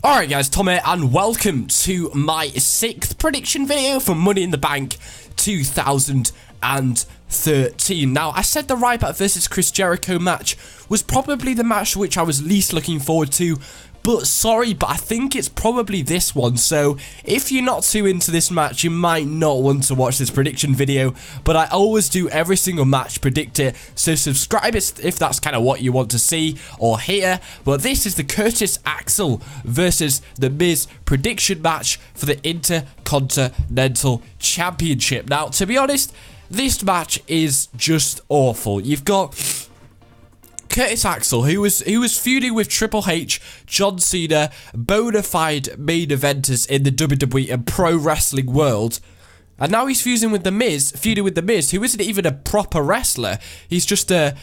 Alright guys, Tom here, and welcome to my 6th prediction video for Money in the Bank 2013. Now, I said the Ryback versus Chris Jericho match was probably the match which I was least looking forward to, but sorry, but I think it's probably this one. So if you're not too into this match, you might not want to watch this prediction video, but I always do every single match, predict it, so subscribe if that's kind of what you want to see or hear. But this is the Curtis Axel versus The Miz prediction match for the Intercontinental Championship. Now, to be honest, this match is just awful. You've got Curtis Axel, who was feuding with Triple H, John Cena, bona fide main eventers in the WWE and pro wrestling world, and now he's feuding with The Miz, who isn't even a proper wrestler. He's just a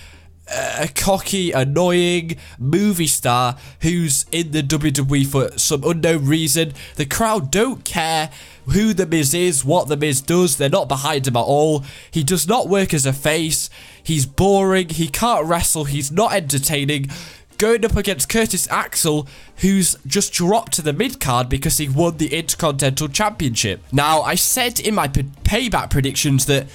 cocky, annoying movie star who's in the WWE for some unknown reason. The crowd don't care who The Miz is, what The Miz does. They're not behind him at all. He does not work as a face. He's boring. He can't wrestle. He's not entertaining. Going up against Curtis Axel, who's just dropped to the mid-card because he won the Intercontinental Championship. Now, I said in my payback predictions that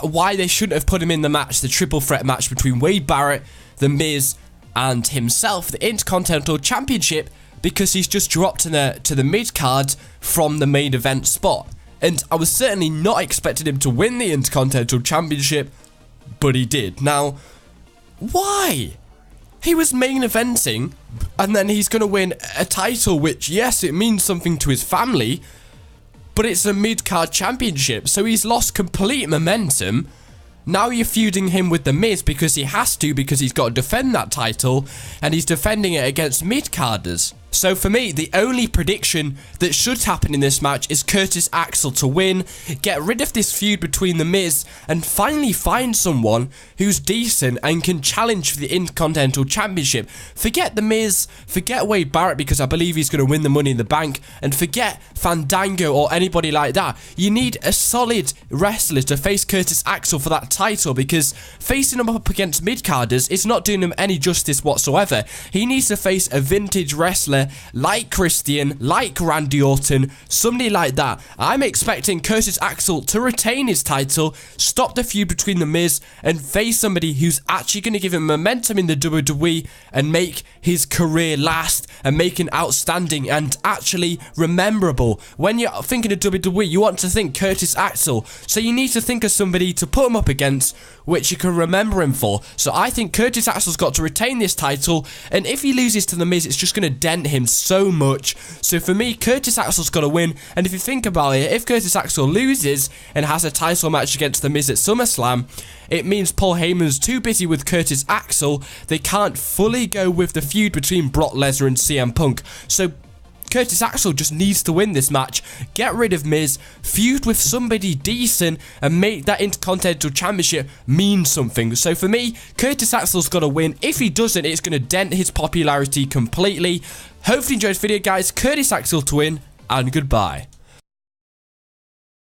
why they shouldn't have put him in the match, the triple threat match between Wade Barrett, The Miz, and himself, the Intercontinental Championship, because he's just dropped to the mid-card from the main event spot. And I was certainly not expecting him to win the Intercontinental Championship, but he did. Now, why? He was main eventing, and then he's going to win a title which, yes, it means something to his family, but it's a mid-card championship, so he's lost complete momentum. Now you're feuding him with The Miz because he has to, because he's got to defend that title, and he's defending it against mid-carders. So for me, the only prediction that should happen in this match is Curtis Axel to win, get rid of this feud between The Miz, and finally find someone who's decent and can challenge for the Intercontinental Championship. Forget The Miz, forget Wade Barrett, because I believe he's going to win the Money in the Bank, and forget Fandango or anybody like that. You need a solid wrestler to face Curtis Axel for that title, because facing him up against mid-carders is not doing him any justice whatsoever. He needs to face a vintage wrestler like Christian, like Randy Orton, somebody like that. I'm expecting Curtis Axel to retain his title, stop the feud between The Miz, and face somebody who's actually going to give him momentum in the WWE and make his career last and make it outstanding and actually rememberable. When you're thinking of WWE, you want to think Curtis Axel, so you need to think of somebody to put him up against which you can remember him for. So I think Curtis Axel's got to retain this title, and if he loses to The Miz, it's just going to dent him so much. So for me, Curtis Axel's got to win, and if you think about it, if Curtis Axel loses and has a title match against The Miz at SummerSlam, it means Paul Heyman's too busy with Curtis Axel. They can't fully go with the feud between Brock Lesnar and CM Punk. So Curtis Axel just needs to win this match, get rid of Miz, feud with somebody decent, and make that Intercontinental Championship mean something. So for me, Curtis Axel's got to win. If he doesn't, it's going to dent his popularity completely. Hopefully you enjoyed this video, guys. Curtis Axel to win, and goodbye.